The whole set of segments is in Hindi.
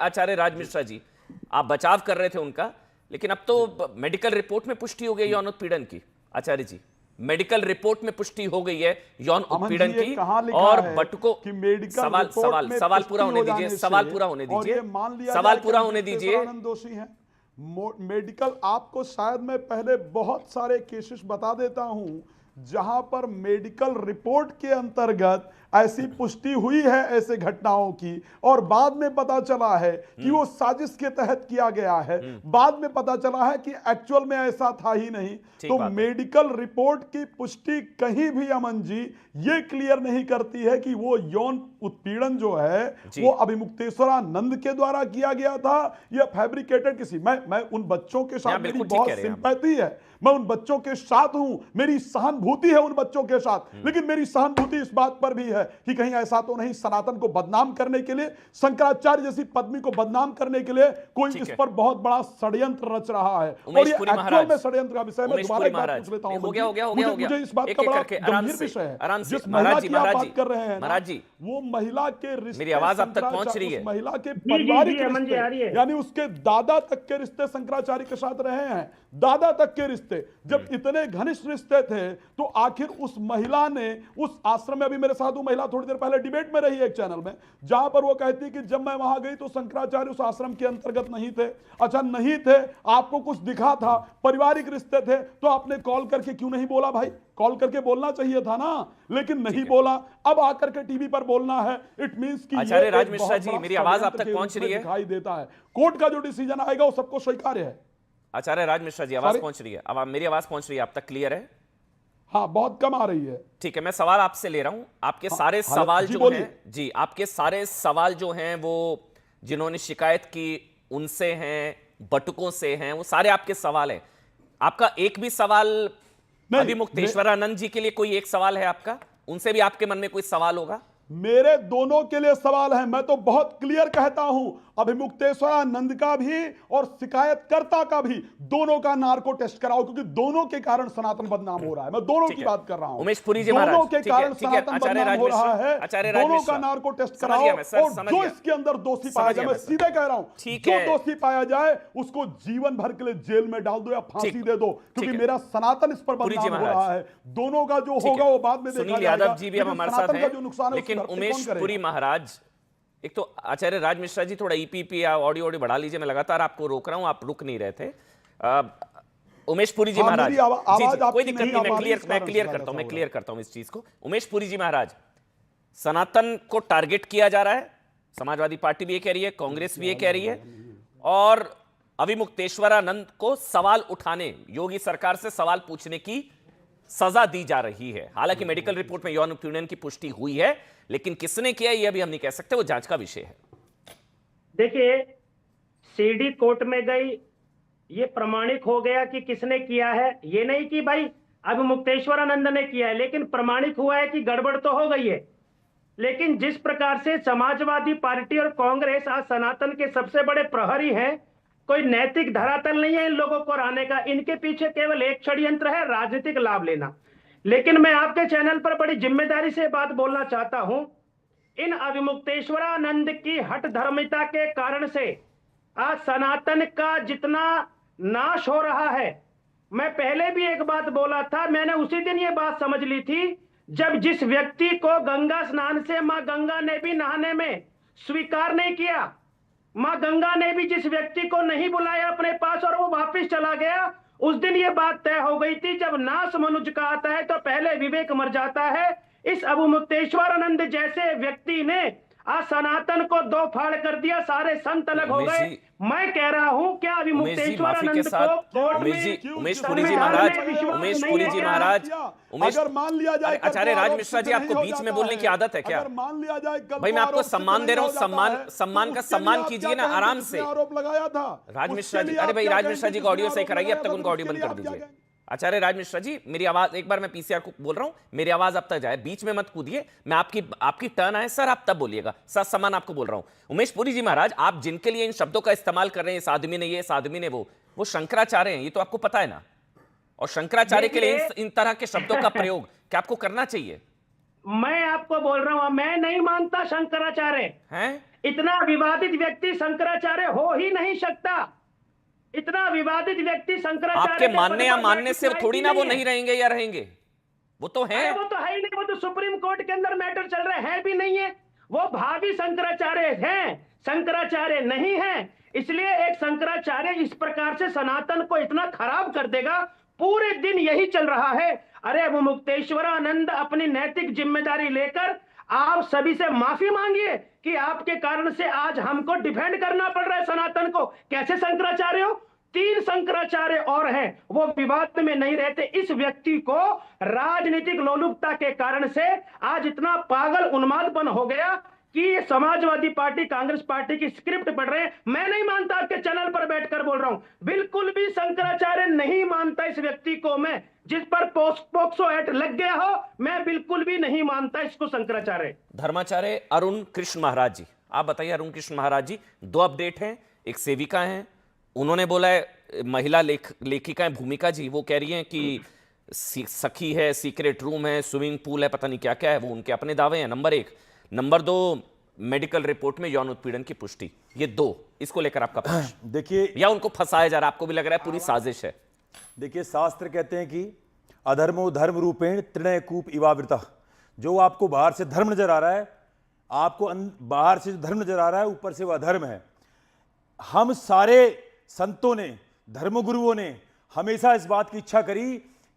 आचार्य राज मिश्रा जी, आप बचाव कर रहे थे उनका, लेकिन अब तो मेडिकल रिपोर्ट में पुष्टि हो गई यौन उत्पीड़न की। आचार्य जी, मेडिकल रिपोर्ट में पुष्टि हो गई है यौन उत्पीड़न की। और बटुको सवाल पूरा होने दीजिए, सवाल पूरा होने दीजिए, सवाल पूरा होने दीजिए। दोषी हैं मेडिकल, आपको शायद मैं पहले बहुत सारे केसेस बता देता हूं जहां पर मेडिकल रिपोर्ट के अंतर्गत ऐसी पुष्टि हुई है ऐसे घटनाओं की, और बाद में पता चला है कि वो साजिश के तहत किया गया है, बाद में पता चला है कि एक्चुअल में ऐसा था ही नहीं। तो मेडिकल रिपोर्ट की पुष्टि कहीं भी अमन जी ये क्लियर नहीं करती है कि वो यौन उत्पीड़न जो है वो अभिमुक्तेश्वरानंद के द्वारा किया गया था या फैब्रिकेटेड किसी। मैं उन बच्चों के साथ मेरी बहुत सिंपैथी है, मैं उन बच्चों के साथ हूं, मेरी सहानुभूति है उन बच्चों के साथ, लेकिन मेरी सहानुभूति इस बात पर भी है कि कहीं ऐसा तो नहीं सनातन को बदनाम करने के लिए, शंकराचार्य जैसी पदवी को बदनाम करने के लिए कोई इस पर बहुत बड़ा षड्यंत्र रच रहा है। और ये एक्चुअल में षड्यंत्र का विषय मैं दोबारा एक बात पूछ लेता हूं। मुझे इस बात का बड़ा गंभीर विषय है, जिस महिला की आप बात कर रहे हैं महाराज जी, वो महिला के रिश्ते, मेरी आवाज अब तक पहुंच रही है, महिला के पारिवारिक रिश्ते, यानी उसके दादा तक के रिश्ते शंकराचार्य के साथ रहे हैं, दादा तक के रिश्ते। जब इतने घनिष्ठ रिश्ते थे तो आखिर उस महिला ने उस आश्रम में, अभी मेरे साथ वो महिला थोड़ी देर पहले डिबेट में रही है एक चैनल में, जहां पर वो कहती कि जब मैं वहां गई तो शंकराचार्य उस आश्रम के अंतर्गत नहीं थे। अच्छा नहीं थे, आपको कुछ दिखा था, पारिवारिक रिश्ते थे, तो आपने कॉल करके क्यों नहीं बोला भाई? कॉल करके बोलना चाहिए था ना, लेकिन नहीं बोला। अब आकर के टीवी पर बोलना है, इट मींस कि आचार्य राज मिश्रा जी, मेरी आवाज आप तक पहुंच रही है? दिखाई देता है कोर्ट का जो डिसीजन आएगा वो सबको स्वीकार्य है। आचार्य राज मिश्रा जी, आवाज पहुंच रही है? अब मेरी आवाज पहुंच रही है आप तक? क्लियर है? हाँ, बहुत कम आ रही है। ठीक है, मैं सवाल आपसे ले रहा हूं। आपके सारे सवाल जो हैं जी, आपके सारे सवाल जो हैं वो जिन्होंने शिकायत की उनसे हैं, बटुकों से हैं, वो सारे आपके सवाल हैं। आपका एक भी सवाल अभिमुक्तेश्वरानंद जी के लिए कोई एक सवाल है आपका? उनसे भी आपके मन में कोई सवाल होगा? मेरे दोनों के लिए सवाल है। मैं तो बहुत क्लियर कहता हूं, अभिमुक्तेश्वरानंद का भी और शिकायतकर्ता का भी, दोनों का नार्को टेस्ट कराओ, क्योंकि दोनों के कारण सनातन बदनाम हो रहा है। मैं दोनों की बात कर रहा हूं। उमेश पुरी जी महाराज, दोनों के कारण सनातन बदनाम हो रहा है, दोनों का नार्को टेस्ट कराओ, और जो इसके अंदर दोषी पाया जाए, मैं सीधे कह रहा हूं, जो दोषी पाया जाए उसको जीवन भर के लिए जेल में डाल दो या फांसी दे दो, क्योंकि मेरा सनातन इस पर बदनाम हो रहा है। दोनों का जो होगा वो बाद में देखा जाएगा। यादव जी भी अब हमारे साथ हैं, लेकिन उमेश पुरी महाराज, एक तो आचार्य राज मिश्रा जी थोड़ा ईपीपी या ऑडियो बढ़ा लीजिए, मैं लगातार आपको रोक रहा हूं, आप रुक नहीं रहे थे। उमेश पुरी जी महाराज, कोई दिक्कत नहीं, मैं क्लियर करता हूं इस चीज को। उमेश पुरी जी महाराज, सनातन को टारगेट किया जा रहा है, समाजवादी पार्टी भी ये कह रही है, कांग्रेस भी ये कह रही है, और अभिमुक्तेश्वरानंद को सवाल उठाने, योगी सरकार से सवाल पूछने की सजा दी जा रही है। हालांकि मेडिकल रिपोर्ट में यौन उत्पीड़न की पुष्टि हुई है, लेकिन किसने किया ये अभी हम नहीं कह सकते, वो जांच का विषय है। देखिए, सीडी कोर्ट में गई, ये प्रमाणित हो गया कि किसने किया है। ये नहीं कि भाई अभिमुक्तेश्वरानंद ने किया है, लेकिन प्रमाणित हुआ है कि गड़बड़ तो हो गई है। लेकिन जिस प्रकार से समाजवादी पार्टी और कांग्रेस आज सनातन के सबसे बड़े प्रहरी हैं, कोई नैतिक धरातल नहीं है इन लोगों को हराने का। इनके पीछे केवल एक षड्यंत्र है, राजनीतिक लाभ लेना। लेकिन मैं आपके चैनल पर बड़ी जिम्मेदारी से बात बोलना चाहता हूं, इन अभिमुक्तेश्वरानंद की हठ धर्मिता के कारण से आज सनातन का जितना नाश हो रहा है, मैं पहले भी एक बात बोला था, मैंने उसी दिन ये बात समझ ली थी जब जिस व्यक्ति को गंगा स्नान से मां गंगा ने भी नहाने में स्वीकार नहीं किया, मां गंगा ने भी जिस व्यक्ति को नहीं बुलाया अपने पास और वो वापस चला गया, उस दिन ये बात तय हो गई थी जब नाश मनुष्य का आता है तो पहले विवेक मर जाता है। इस अभिमुक्तेश्वरानंद जैसे व्यक्ति ने आज सनातन को दो फाड़ कर दिया, सारे संत अलग हो गए। मैं कह रहा हूं, क्या अभिमुक्तेश्वरानंद को उमेश पुरी जी महाराज, अगर मान लिया जाए, आचार्य राज मिश्रा जी, आपको बीच में बोलने की आदत है क्या? मान लिया जाए, भाई मैं आपको सम्मान दे रहा हूं, सम्मान का सम्मान कीजिए ना, आराम से। आरोप लगाया था राज मिश्रा जी, अरे भाई राज मिश्रा जी को ऑडियो सही कराइए, अब तक उनको ऑडियो बंद कर दीजिए। आचार्य राज मिश्रा जी, मेरी आवाज, एक बार मैं पीसीआर को बोल रहा हूं, मेरी आवाज अब तक जाए, बीच में मत कूदिए। मैं आपकी टर्न आए सर, आप तब बोलिएगा, सर सम्मान आपको बोल रहा हूं। उमेश पुरी जी महाराज, आप जिनके लिए इन शब्दों का इस्तेमाल कर रहे हैं, इस आदमी ने ये, इस आदमी ने वो शंकराचार्य हैं, ये तो आपको पता है ना। और शंकराचार्य के लिए इन तरह के शब्दों का प्रयोग क्या आपको करना चाहिए? मैं आपको बोल रहा हूं, मैं नहीं मानता शंकराचार्य हैं, इतना विवादित व्यक्ति शंकराचार्य हो ही नहीं सकता। इतना विवादित व्यक्ति शंकराचार्य आपके के मानने या पद पर मानने से बैठने थोड़ी ना वो है। नहीं रहेंगे या रहेंगे, वो तो है। वो तो है ही नहीं, वो तो सुप्रीम कोर्ट के अंदर मैटर चल रहा है भी नहीं है। वो भावी शंकराचार्य हैं, शंकराचार्य नहीं है। इसलिए एक शंकराचार्य इस प्रकार से सनातन को इतना खराब कर देगा, पूरे दिन यही चल रहा है। अरे वो मुक्तेश्वरानंद अपनी नैतिक जिम्मेदारी लेकर आप सभी से माफी मांगिए कि आपके कारण से आज हमको डिफेंड करना पड़ रहा है सनातन को। कैसे शंकराचार्य हो? 3 शंकराचार्य और हैं, वो विवाद में नहीं रहते। इस व्यक्ति को राजनीतिक लोलुपता के कारण से आज इतना पागल उन्मादपन हो गया कि ये समाजवादी पार्टी, कांग्रेस पार्टी की स्क्रिप्ट पढ़ रहे हैं। मैं नहीं मानता, आपके चैनल पर बैठकर बोल रहा हूं, बिल्कुल भी शंकराचार्य नहीं मानता इस व्यक्ति को मैं, जिस पर पोक्सो एक्ट लग गया हो, मैं बिल्कुल भी नहीं मानता इसको शंकराचार्य। धर्माचार्य अरुण कृष्ण महाराज जी, आप बताइए। अरुण कृष्ण महाराज जी, 2 अपडेट हैं। एक सेविका हैं, उन्होंने बोला है महिला लेखिकाएं भूमिका जी, वो कह रही हैं कि सखी है, सीक्रेट रूम है, स्विमिंग पूल है, पता नहीं क्या क्या है, वो उनके अपने दावे हैं। नंबर 1। नंबर 2, मेडिकल रिपोर्ट में यौन उत्पीड़न की पुष्टि। ये 2, इसको लेकर आपका पक्ष? देखिए, या उनको फंसाया जा रहा है, आपको भी लग रहा है पूरी साजिश है? देखिए, शास्त्र कहते हैं कि अधर्मो धर्म रूपेण त्रिणय कूप इवावृता। जो आपको बाहर से धर्म नजर आ रहा है, आपको बाहर से जो धर्म नजर आ रहा है, ऊपर से वह अधर्म है। हम सारे संतों ने, धर्मगुरुओं ने हमेशा इस बात की इच्छा करी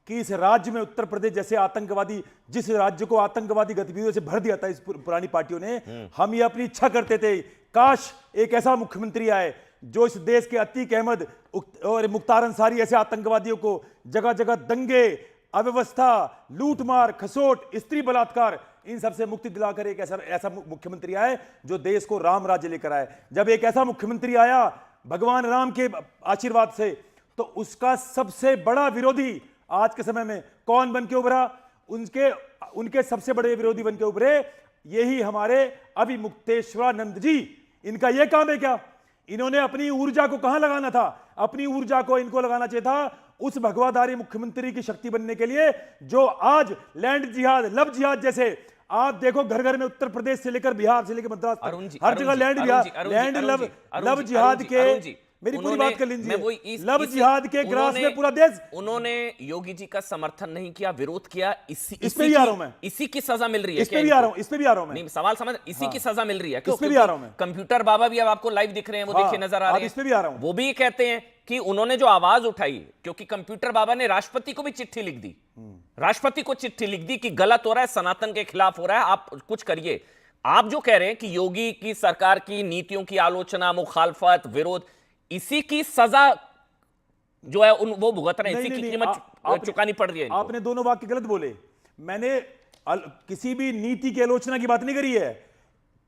कि इस राज्य में, उत्तर प्रदेश जैसे आतंकवादी, जिस राज्य को आतंकवादी गतिविधियों से भर दिया था इस पुरानी पार्टियों ने, हम ये अपनी इच्छा करते थे, काश एक ऐसा मुख्यमंत्री आए जो इस देश के अतीक अहमद और मुख्तार अंसारी ऐसे आतंकवादियों को जगह जगह दंगे, अव्यवस्था, लूटमार, खसोट, स्त्री बलात्कार, इन सबसे मुक्ति दिलाकर एक ऐसा मुख्यमंत्री आए जो देश को राम राज्य लेकर आए। जब एक ऐसा मुख्यमंत्री आया भगवान राम के आशीर्वाद से, तो उसका सबसे बड़ा विरोधी आज के समय में कौन बन के उभरा? उनके सबसे बड़े विरोधी बन के उभरे यही हमारे अभी मुक्तेश्वरानंद जी। इनका यह काम है क्या? इन्होंने अपनी ऊर्जा को कहां लगाना था? अपनी ऊर्जा को इनको लगाना चाहिए था उस भगवाधारी मुख्यमंत्री की शक्ति बनने के लिए, जो आज लैंड जिहाद, लव जिहाद जैसे, आप देखो घर घर में उत्तर प्रदेश से लेकर बिहार से लेकर मद्रास हर जगह लैंड लव जिहाद के, मेरी पूरी बात कर लीजिए, लव जिहाद के ग्रास में पूरा देश। उन्होंने योगी जी का समर्थन नहीं किया, विरोध किया। इस पे भी आ रहा हूं मैं, इसी की सजा मिल रही है। इस पे भी आ रहा हूं, इस पे भी आ रहा हूं मैं। नहीं, सवाल समझ, इसी की सजा मिल रही है। इस पे भी आ रहा हूं मैं। कंप्यूटर बाबा भी अब आपको लाइव दिख रहे हैं, वो देखिए नजर आ रहे हैं। इस पे भी आ रहा हूं। वो भी कहते हैं कि उन्होंने जो आवाज उठाई, क्योंकि कंप्यूटर बाबा ने राष्ट्रपति को भी चिट्ठी लिख दी, राष्ट्रपति को चिट्ठी लिख दी कि गलत हो रहा है, सनातन के खिलाफ हो रहा है, आप कुछ करिए। आप जो कह रहे हैं कि योगी की सरकार की नीतियों की आलोचना, मुखालफत, विरोध, इसी की सजा जो है वो भुगत रहे हैं, इसी की कीमत चुकानी पड़ रही है। आपने दोनों वाक्य गलत बोले। मैंने किसी भी नीति की आलोचना की बात नहीं करी है।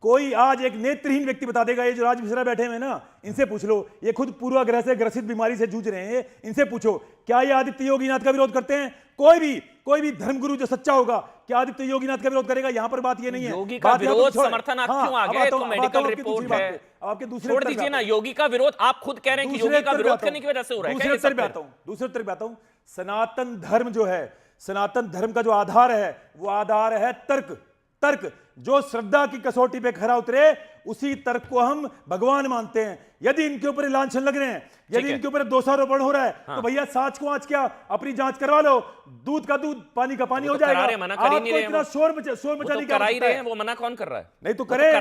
कोई आज एक नेत्रहीन व्यक्ति बता देगा, ये जो राज मिश्रा बैठे हुए ना, इनसे पूछ लो, ये खुद पूर्वाग्रह से ग्रसित बीमारी से जूझ रहे हैं, इनसे पूछो क्या ये आदित्य योगीनाथ का विरोध करते हैं? कोई भी धर्मगुरु जो सच्चा होगा, क्या आदित्य योगीनाथ का विरोध करेगा? यहां पर बात ये नहीं है। योगी का विरोध समर्थन आप क्यों आ गए? तो मेडिकल रिपोर्ट है, आपके दूसरे छोड़ दीजिए ना। योगी का विरोध आप खुद कह रहे हैं कि योगी का विरोध करने की वजह से हो रहा है। दूसरे उत्तर पे आता हूं। सनातन धर्म जो है, सनातन धर्म का जो आधार है, वो आधार है तर्क। जो श्रद्धा की कसौटी पे खरा उतरे, उसी तर्क को हम भगवान मानते हैं। यदि इनके ऊपर लांछन लग रहे हैं, यदि इनके ऊपर दोषारोपण हो रहा है, तो भैया साच को आज क्या, अपनी जांच करवा लो। दूध का दूध, पानी का पानी हो जाएगा। आपको इतना शोर मचाने का रहे हैं, वो मना कौन कर रहा है? नहीं तो करे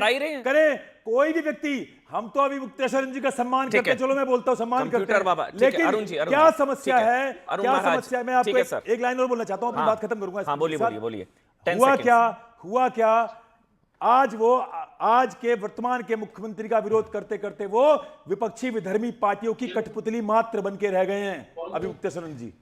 कोई भी व्यक्ति। हम तो अभी मुक्तेश्वर जी का सम्मान करते हैं, चलो मैं बोलता हूं सम्मान करते हैं, लेकिन क्या समस्या है? क्या समस्या है? मैं आपको एक लाइन और बोलना चाहता हूं, अपनी बात खत्म करूंगा। बोलिए। हुआ क्या? आज के वर्तमान के मुख्यमंत्री का विरोध करते करते वो विपक्षी विधर्मी पार्टियों की कठपुतली मात्र बन के रह गए हैं अभी मुक्तेश्वर जी।